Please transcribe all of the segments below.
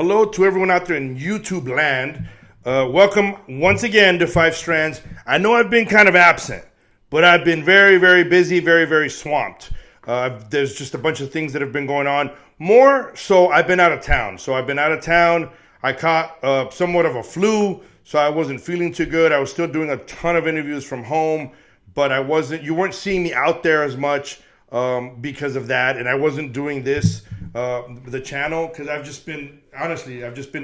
Hello to everyone out there in YouTube land. Welcome once again to Five Strands. I know I've been kind of absent, but I've been very, very busy, very, very swamped. There's just a bunch of things that have been going on. More so, I've been out of town. I caught somewhat of a flu, so I wasn't feeling too good. I was still doing a ton of interviews from home, but you weren't seeing me out there as much because of that. And I wasn't doing the channel, because I've just been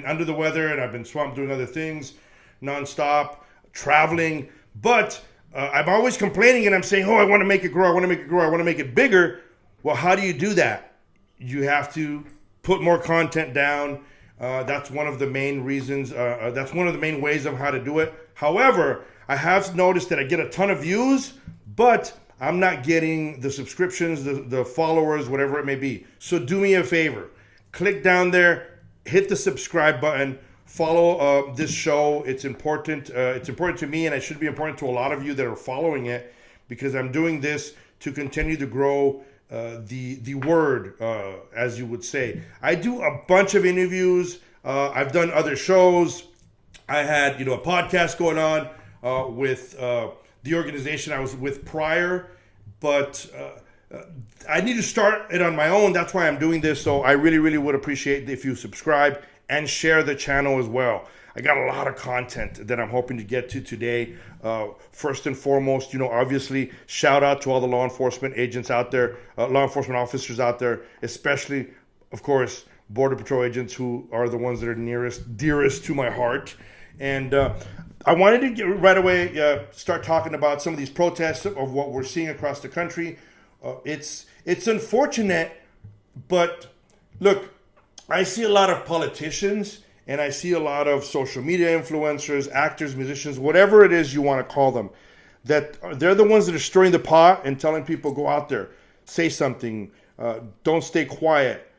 under the weather, and I've been swamped doing other things nonstop, traveling. But I'm always complaining, and I'm saying, I want to make it grow, I want to make it bigger. Well, how do you do that? You have to put more content down. That's one of the main reasons. That's one of the main ways of how to do it. However, I have noticed that I get a ton of views, but I'm not getting the subscriptions, the followers, whatever it may be. So do me a favor. Click down there, hit the subscribe button, follow this show. It's important. It's important to me, and it should be important to a lot of you that are following it, because I'm doing this to continue to grow the word, as you would say. I do a bunch of interviews. I've done other shows. I had a podcast going on with the organization I was with prior, but I need to start it on my own. That's why I'm doing this. So I really, really would appreciate if you subscribe and share the channel as well. I got a lot of content that I'm hoping to get to today. First and foremost, obviously, shout out to all the law enforcement agents out there, law enforcement officers out there, especially, of course, Border Patrol agents, who are the ones that are dearest to my heart. And I wanted to right away start talking about some of these protests of what we're seeing across the country. It's unfortunate, but look, I see a lot of politicians, and I see a lot of social media influencers, actors, musicians, whatever it is you want to call them, that they're the ones that are stirring the pot and telling people, go out there, say something, don't stay quiet.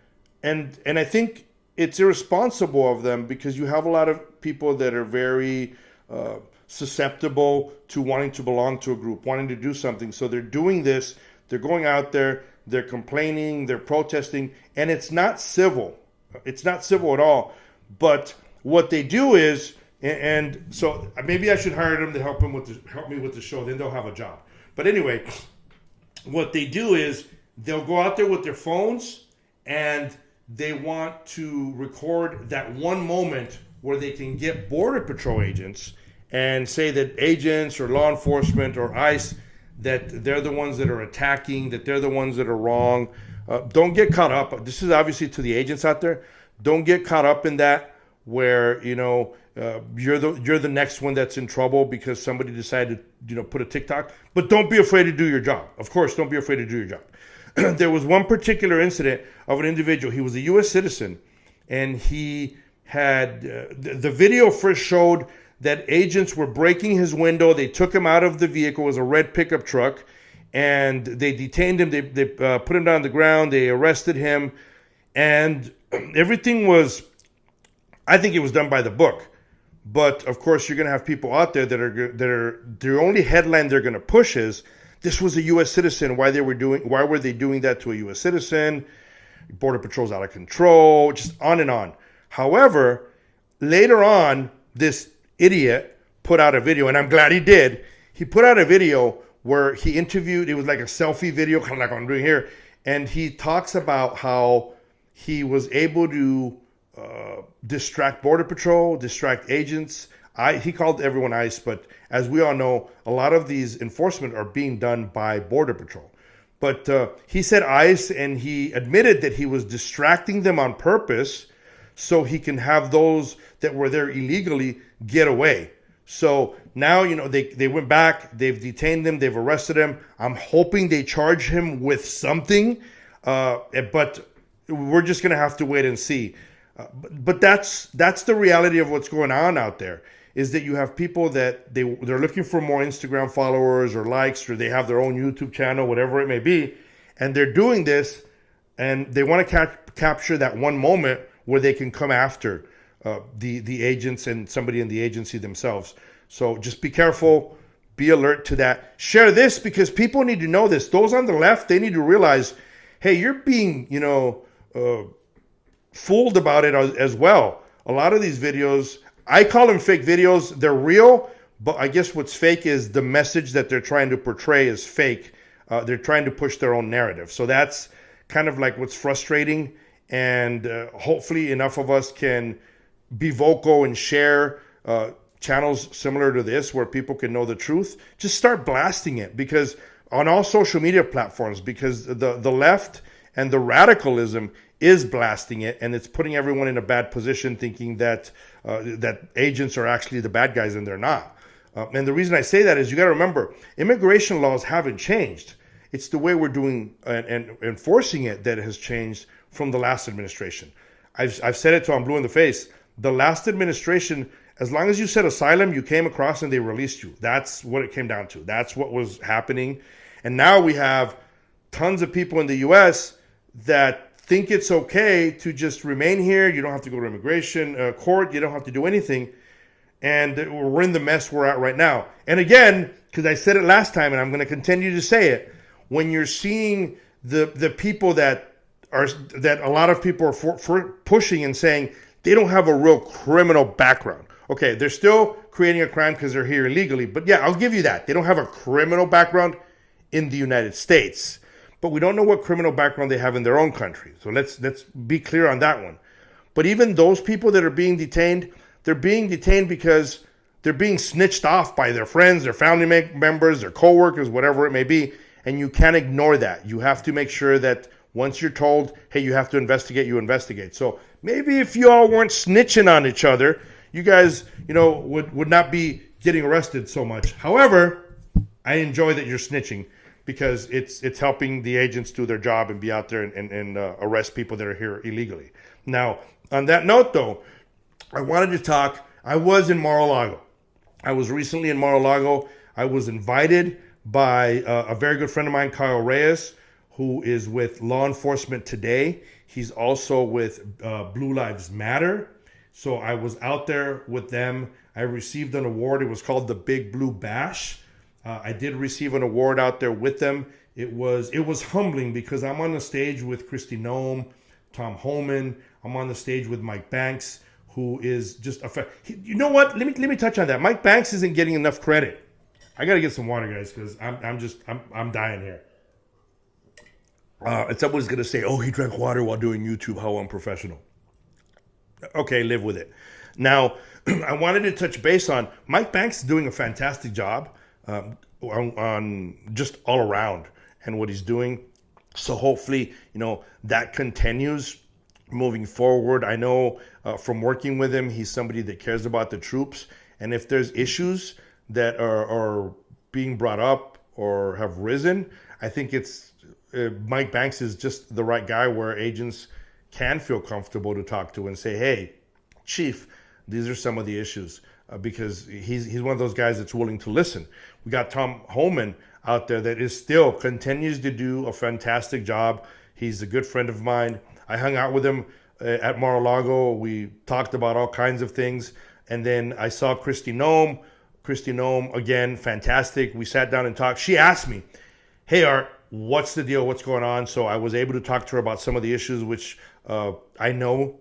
And I think it's irresponsible of them, because you have a lot of people that are very susceptible to wanting to belong to a group, wanting to do something. So they're doing this, they're going out there, they're complaining, they're protesting, and it's not civil. It's not civil at all. But what they do is, and so maybe I should hire them to help me with the show, then they'll have a job. But anyway, what they do is they'll go out there with their phones, and they want to record that one moment where they can get Border Patrol agents and say that agents or law enforcement or ICE, that they're the ones that are attacking, that they're the ones that are wrong. Don't get caught up. This is obviously to the agents out there. Don't get caught up in that, where you're the next one that's in trouble because somebody decided to put a TikTok. But don't be afraid to do your job. Of course, don't be afraid to do your job. There was one particular incident of an individual. He was a U.S. citizen, and he had the video first showed that agents were breaking his window. They took him out of the vehicle. It was a red pickup truck, and they detained him. They put him down on the ground. They arrested him, and everything was, I think it was done by the book. But of course, you're going to have people out there that are the only headline they're going to push is, this was a U.S. citizen. Why were they doing that to a U.S. citizen? Border Patrol's out of control, just on and on. However, later on, this idiot put out a video, and I'm glad he did. He put out a video where he interviewed, it was like a selfie video, kind of like I'm doing here, and he talks about how he was able to distract Border Patrol, distract agents. He called everyone ICE, but as we all know, a lot of these enforcement are being done by Border Patrol. But he said ICE, and he admitted that he was distracting them on purpose so he can have those that were there illegally get away. So now, they went back, they've detained them, they've arrested him. I'm hoping they charge him with something, but we're just going to have to wait and see. But that's the reality of what's going on out there, is that you have people that they're looking for more Instagram followers or likes, or they have their own YouTube channel, whatever it may be, and they're doing this, and they want to capture that one moment where they can come after the agents and somebody in the agency themselves. So just be careful, be alert to that. Share this, because people need to know this. Those on the left, they need to realize, hey, you're being, fooled about it as well. A lot of these videos, I call them fake videos. They're real, but I guess what's fake is the message that they're trying to portray is fake. They're trying to push their own narrative. So that's kind of like what's frustrating. And hopefully enough of us can be vocal and share channels similar to this where people can know the truth. Just start blasting it, because on all social media platforms, because the left and the radicalism is blasting it, and it's putting everyone in a bad position, thinking that that agents are actually the bad guys, and they're not. And the reason I say that is you got to remember, immigration laws haven't changed. It's the way we're doing and enforcing it that has changed from the last administration. I've said it till I'm blue in the face. The last administration, as long as you said asylum, you came across and they released you. That's what it came down to. That's what was happening. And now we have tons of people in the U.S. that think it's okay to just remain here. You don't have to go to immigration court. You don't have to do anything. And we're in the mess we're at right now. And again, because I said it last time, and I'm going to continue to say it, when you're seeing the people that a lot of people are for pushing and saying they don't have a real criminal background. Okay, they're still creating a crime because they're here illegally. But yeah, I'll give you that. They don't have a criminal background in the United States. But we don't know what criminal background they have in their own country. So let's be clear on that one. But even those people that are being detained, they're being detained because they're being snitched off by their friends, their family members, their coworkers, whatever it may be. And you can't ignore that. You have to make sure that once you're told, hey, you have to investigate, you investigate. So maybe if you all weren't snitching on each other, you guys, would not be getting arrested so much. However, I enjoy that you're snitching, because it's helping the agents do their job and be out there and arrest people that are here illegally. Now, on that note, though, I wanted to talk. I was in Mar-a-Lago. I was recently in Mar-a-Lago. I was invited by a very good friend of mine, Kyle Reyes, who is with Law Enforcement Today. He's also with Blue Lives Matter. So I was out there with them. I received an award. It was called the Big Blue Bash. I did receive an award out there with them. It was humbling, because I'm on the stage with Kristi Noem, Tom Homan. I'm on the stage with Mike Banks, who is just you know what? Let me touch on that. Mike Banks isn't getting enough credit. I got to get some water, guys, because I'm dying here. And someone's going to say, oh, he drank water while doing YouTube. How unprofessional. Okay, live with it. Now, I wanted to touch base on Mike Banks doing a fantastic job on just all around and what he's doing. So hopefully, that continues moving forward. I know from working with him, he's somebody that cares about the troops. And if there's issues that are being brought up or have risen, I think it's Mike Banks is just the right guy where agents can feel comfortable to talk to and say, hey, Chief, these are some of the issues, because he's one of those guys that's willing to listen. We got Tom Homan out there that continues to do a fantastic job. He's a good friend of mine. I hung out with him at Mar-a-Lago. We talked about all kinds of things. And then I saw Kristi Noem. Kristi Noem, again, fantastic. We sat down and talked. She asked me, hey, Art, what's the deal? What's going on? So I was able to talk to her about some of the issues, which I know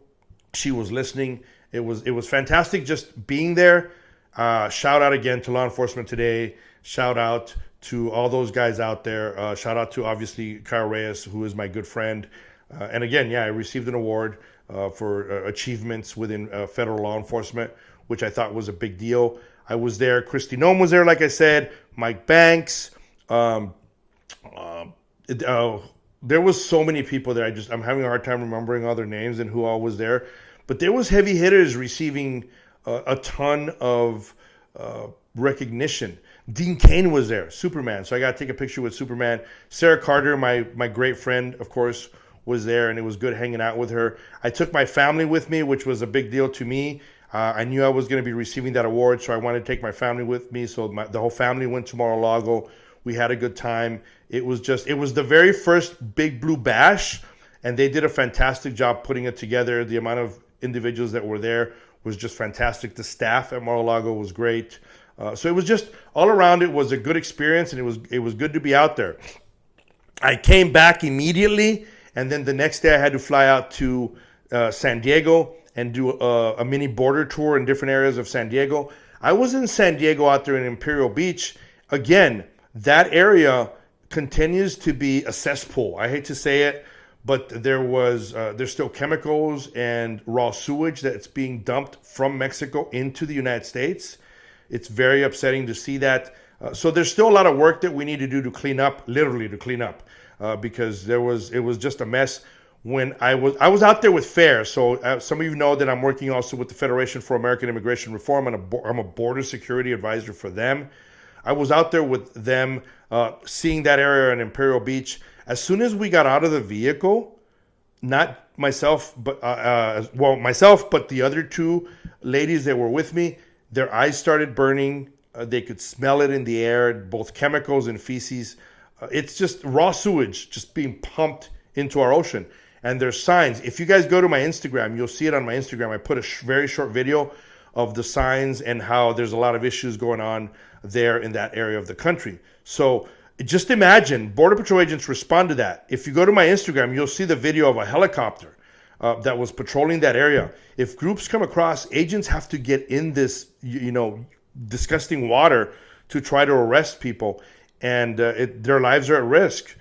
she was listening. It was fantastic just being there. Shout out again to Law Enforcement Today. Shout out to all those guys out there. Shout out to, obviously, Kyle Reyes, who is my good friend. And again, I received an award for achievements within federal law enforcement, which I thought was a big deal. I was there. Kristi Noem was there, like I said. Mike Banks. There was so many people there. I'm having a hard time remembering all their names and who all was there. But there was heavy hitters receiving a ton of recognition. Dean Cain was there, Superman. So I got to take a picture with Superman. Sarah Carter, my great friend, of course, was there, and it was good hanging out with her. I took my family with me, which was a big deal to me. I knew I was going to be receiving that award, so I wanted to take my family with me. So the whole family went to Mar-a-Lago. We had a good time. It was the very first Big Blue Bash, and they did a fantastic job putting it together. The amount of individuals that were there was just fantastic. The staff at Mar-a-Lago was great. So it was just all around. It was a good experience, and it was good to be out there. I came back immediately, and then the next day I had to fly out to San Diego and do a mini border tour in different areas of San Diego. I was in San Diego out there in Imperial Beach. Again, that area continues to be a cesspool. I hate to say it, but there's still chemicals and raw sewage that's being dumped from Mexico into the United States. It's very upsetting to see that. So there's still a lot of work that we need to do to clean up, literally to clean up, because it was just a mess. When I was out there with FAIR, so some of you know that I'm working also with the Federation for American Immigration Reform. I'm a border security advisor for them. I was out there with them, seeing that area in Imperial Beach. As soon as we got out of the vehicle, not myself, but myself, but the other two ladies that were with me, their eyes started burning. They could smell it in the air, both chemicals and feces. It's just raw sewage just being pumped into our ocean. And there's signs. If you guys go to my Instagram, you'll see it on my Instagram. I put a very short video of the signs and how there's a lot of issues going on there in that area of the country. So just imagine, Border Patrol agents respond to that. If you go to my Instagram, you'll see the video of a helicopter that was patrolling that area. If groups come across, agents have to get in this, disgusting water to try to arrest people, and their lives are at risk.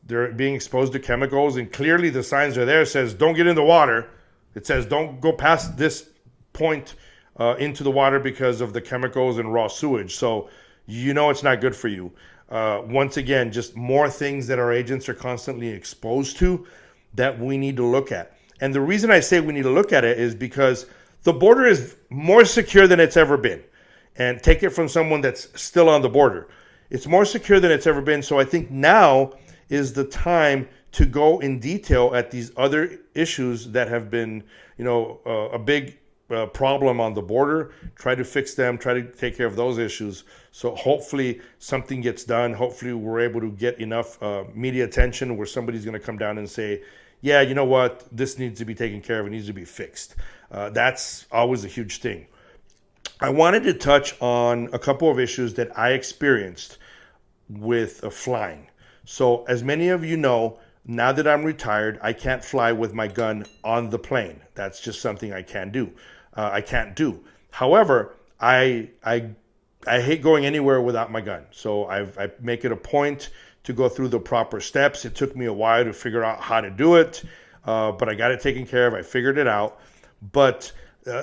They're being exposed to chemicals, and clearly the signs are there. It says, don't get in the water. It says, don't go past this point into the water because of the chemicals and raw sewage. So it's not good for you. Once again, just more things that our agents are constantly exposed to that we need to look at. And the reason I say we need to look at it is because the border is more secure than it's ever been. And take it from someone that's still on the border. It's more secure than it's ever been. So I think now is the time to go in detail at these other issues that have been, a big problem on the border. Try to fix them. Try to take care of those issues. So hopefully something gets done. Hopefully we're able to get enough media attention where somebody's going to come down and say, yeah, you know what? This needs to be taken care of. It needs to be fixed. That's always a huge thing. I wanted to touch on a couple of issues that I experienced with flying. So as many of you know, now that I'm retired, I can't fly with my gun on the plane. That's just something I can't do. However, I hate going anywhere without my gun. So I make it a point to go through the proper steps. It took me a while to figure out how to do it, but I got it taken care of. I figured it out. But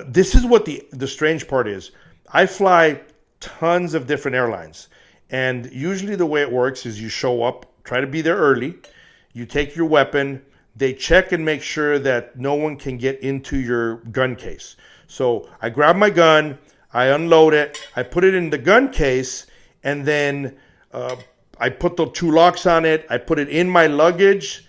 this is what the strange part is. I fly tons of different airlines. And usually the way it works is you show up, try to be there early. You take your weapon. They check and make sure that no one can get into your gun case. So I grab my gun, I unload it, I put it in the gun case, and then I put the two locks on it. I put it in my luggage.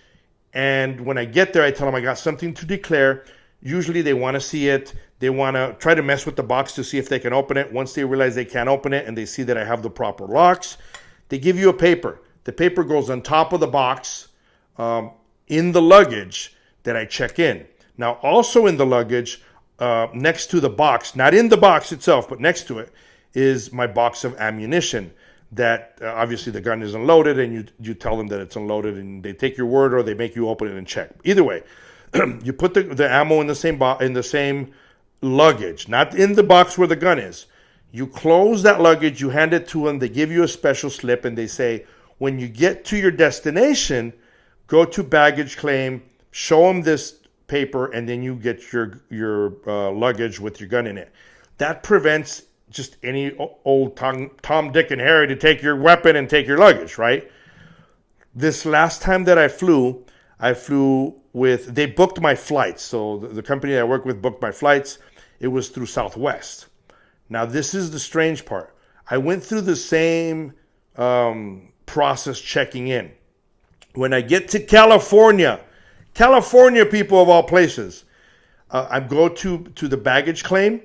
And when I get there, I tell them I got something to declare. Usually they want to see it. They want to try to mess with the box to see if they can open it. Once they realize they can't open it and they see that I have the proper locks, they give you a paper. The paper goes on top of the box in the luggage that I check in. Now, also in the luggage, next to the box, not in the box itself, but next to it, is my box of ammunition that obviously the gun is unloaded, and you tell them that it's unloaded, and they take your word or they make you open it and check. Either way, you put the ammo in the same luggage, not in the box where the gun is. You close that luggage, you hand it to them, they give you a special slip, and they say, when you get to your destination, go to baggage claim, show them this paper, and then you get your luggage with your gun in it. That prevents just any old Tom, Dick, and Harry to take your weapon and take your luggage, right? This last time that I flew with, they booked my flights. So the company I work with booked my flights. It was through Southwest. Now, this is the strange part. I went through the same process checking in. When I get to California, people of all places, I go to the baggage claim,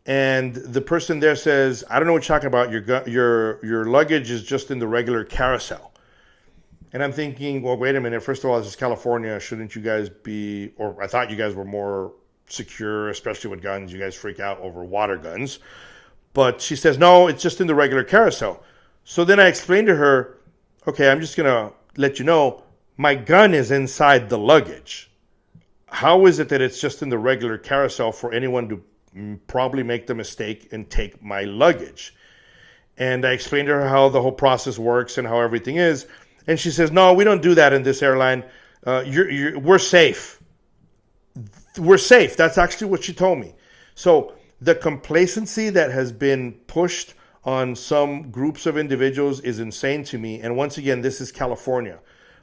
and the person there says, I don't know what you're talking about. Your luggage is just in the regular carousel. And I'm thinking, well, wait a minute. First of all, this is California. Shouldn't you guys be, or I thought you guys were more secure, especially with guns. You guys freak out over water guns. But she says, no, it's just in the regular carousel. So then I explained to her, okay, I'm just going to let you know, my gun is inside the luggage. how is it that it's just in the regular carousel for anyone to probably make the mistake and take my luggage? And I explained to her how the whole process works and how everything is. And she says, no, we don't do that in this airline. We're safe. We're safe. That's actually what she told me. So the complacency that has been pushed on some groups of individuals is insane to me. And once again, this is California.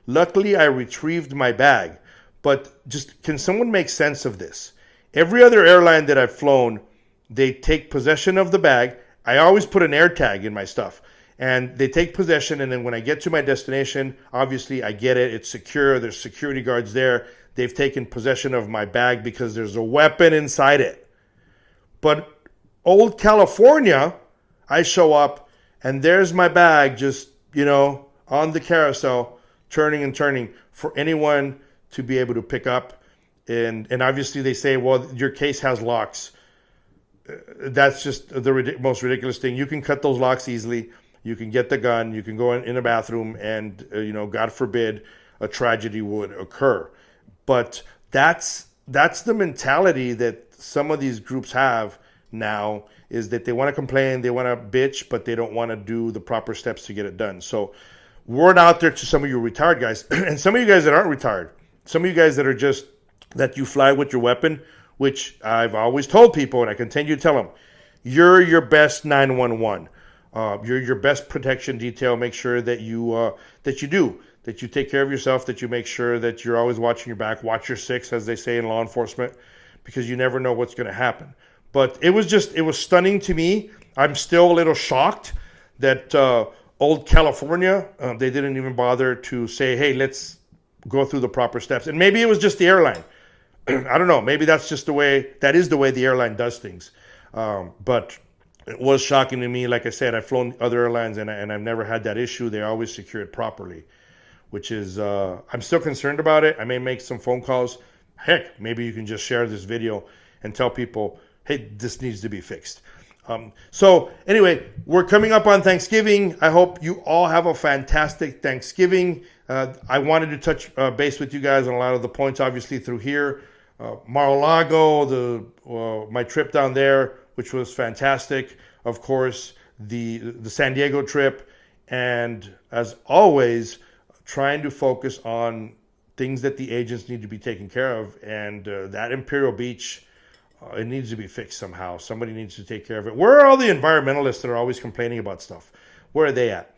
Luckily, I retrieved my bag. But just, can someone make sense of this? Every other airline that I've flown, they take possession of the bag. I always put an air tag in my stuff. And they take possession, and then when I get to my destination, obviously I get it. It's secure. There's security guards there. They've taken possession of my bag because there's a weapon inside it. But old California, I show up, and there's my bag just, on the carousel, turning and turning for anyone to be able to pick up. And obviously they say, well, your case has locks. That's just the most ridiculous thing. You can cut those locks easily. You can get the gun. You can go in a bathroom and, God forbid, a tragedy would occur. But that's the mentality that some of these groups have now, is that they want to complain, they want to bitch, but they don't want to do the proper steps to get it done. So word out there to some of you retired guys, and some of you guys that aren't retired, some of you guys that are just, that you fly with your weapon, which I've always told people, and I continue to tell them, you're your best 911. You're your best protection detail. Make sure that you take care of yourself, that you make sure that you're always watching your back, watch your six, as they say in law enforcement, because you never know what's going to happen. But it was stunning to me. I'm still a little shocked that old California, they didn't even bother to say, hey, let's go through the proper steps. And maybe it was just the airline. I don't know. Maybe that is the way the airline does things. But it was shocking to me. Like I said, I've flown other airlines and I've never had that issue. They always secure it properly, which is, I'm still concerned about it. I may make some phone calls. Heck, maybe you can just share this video and tell people, hey, this needs to be fixed. So anyway, we're coming up on Thanksgiving. I hope you all have a fantastic Thanksgiving. I wanted to touch base with you guys on a lot of the points, obviously, through here. Mar-a-Lago, my trip down there, which was fantastic. Of course, the San Diego trip. And as always, trying to focus on things that the agents need to be taken care of. And that Imperial Beach, it needs to be fixed somehow. Somebody needs to take care of it. Where are all the environmentalists that are always complaining about stuff? Where are they at?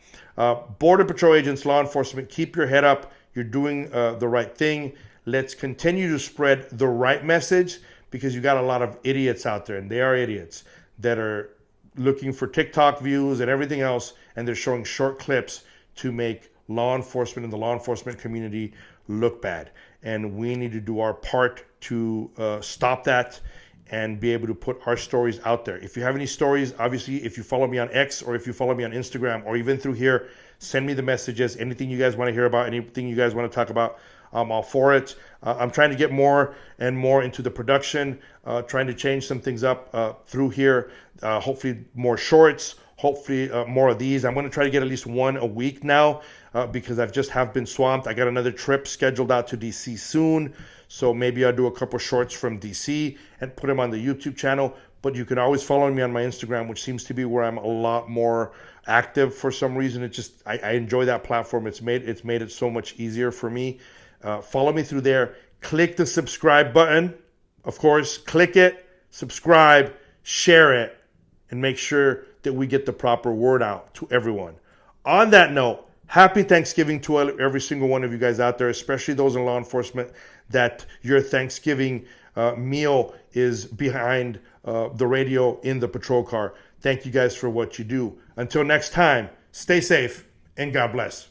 Border Patrol agents, law enforcement, keep your head up. You're doing the right thing. Let's continue to spread the right message, because you got a lot of idiots out there, and they are idiots, that are looking for TikTok views and everything else, and they're showing short clips to make law enforcement and the law enforcement community look bad. And we need to do our part to stop that and be able to put our stories out there. If you have any stories, obviously, if you follow me on X or if you follow me on Instagram or even through here, send me the messages. Anything you guys want to hear about, anything you guys want to talk about, I'm all for it. I'm trying to get more and more into the production, trying to change some things up through here. Hopefully more shorts, hopefully more of these. I'm going to try to get at least one a week now, because I've just have been swamped. I got another trip scheduled out to DC soon. So maybe I'll do a couple shorts from DC and put them on the YouTube channel. But you can always follow me on my Instagram, which seems to be where I'm a lot more active for some reason. It just, I enjoy that platform. It's made it so much easier for me. Follow me through there. Click the subscribe button. Of course, click it, subscribe, share it, and make sure that we get the proper word out to everyone. On that note, happy Thanksgiving to every single one of you guys out there, especially those in law enforcement, that your Thanksgiving meal is behind the radio in the patrol car. Thank you guys for what you do. Until next time, stay safe and God bless.